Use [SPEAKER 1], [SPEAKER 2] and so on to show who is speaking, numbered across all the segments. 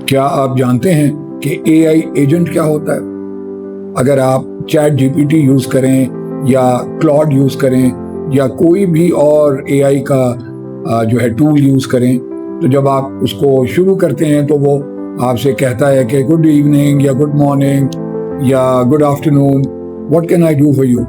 [SPEAKER 1] کیا آپ جانتے ہیں کہ اے آئی ایجنٹ کیا ہوتا ہے؟ اگر آپ chat G P T use کریں یا کلاؤڈ یوز کریں یا کوئی بھی اور اے آئی کا جو ہے ٹول یوز کریں، تو جب آپ اس کو شروع کرتے ہیں تو وہ آپ سے کہتا ہے کہ گڈ ایوننگ یا گڈ مارننگ یا good afternoon, what can I do for you.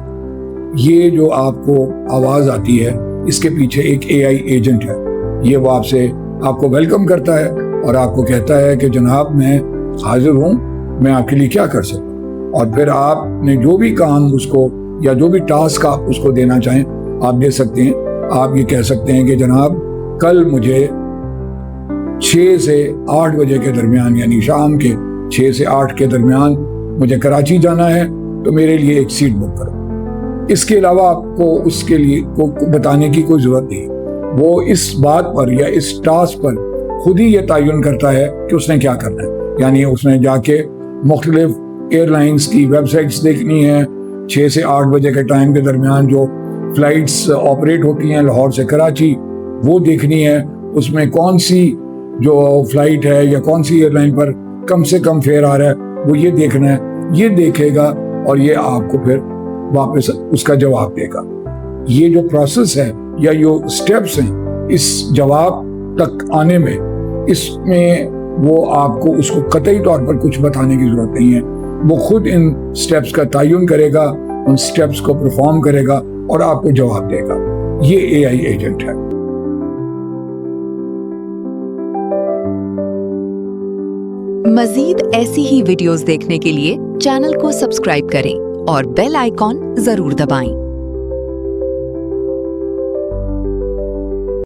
[SPEAKER 1] یہ جو آپ کو آواز آتی ہے اس کے پیچھے ایک اے آئی ایجنٹ ہے۔ یہ وہ آپ کو ویلکم کرتا ہے اور آپ کو کہتا ہے کہ جناب میں حاضر ہوں، میں آپ کے لیے کیا کر سکتا ہوں، اور پھر آپ نے جو بھی کام اس کو یا جو بھی ٹاسک آپ اس کو دینا چاہیں آپ دے سکتے ہیں۔ آپ یہ کہہ سکتے ہیں کہ جناب کل مجھے 6 سے 8 بجے کے درمیان، یعنی شام کے 6 سے 8 کے درمیان مجھے کراچی جانا ہے، تو میرے لیے ایک سیٹ بک کرو۔ اس کے علاوہ آپ کو اس کے لیے بتانے کی کوئی ضرورت نہیں، وہ اس بات پر یا اس ٹاسک پر خود ہی یہ تعین کرتا ہے کہ اس نے کیا کرنا ہے۔ یعنی اس نے جا کے مختلف ایئر لائنز کی ویب سائٹس دیکھنی ہے، 6 سے 8 بجے کے ٹائم کے درمیان جو فلائٹس آپریٹ ہوتی ہیں لاہور سے کراچی، وہ دیکھنی ہے، اس میں کون سی جو فلائٹ ہے یا کون سی ایئر لائن پر کم سے کم فیئر آ رہا ہے وہ یہ دیکھنا ہے۔ یہ دیکھے گا اور یہ آپ کو پھر واپس اس کا جواب دے گا۔ یہ جو پروسیس ہے یا جو سٹیپس ہیں اس جواب تک آنے میں، اس میں وہ آپ کو اس کو قطعی طور پر کچھ بتانے کی ضرورت نہیں ہے، وہ خود ان سٹیپس کا تعین کرے گا، ان سٹیپس کو پرفارم کرے گا اور آپ کو جواب دے گا۔ یہ اے آئی ایجنٹ ہے۔
[SPEAKER 2] مزید ایسی ہی ویڈیوز دیکھنے کے لیے چینل کو سبسکرائب کریں اور بیل آئیکن ضرور دبائیں۔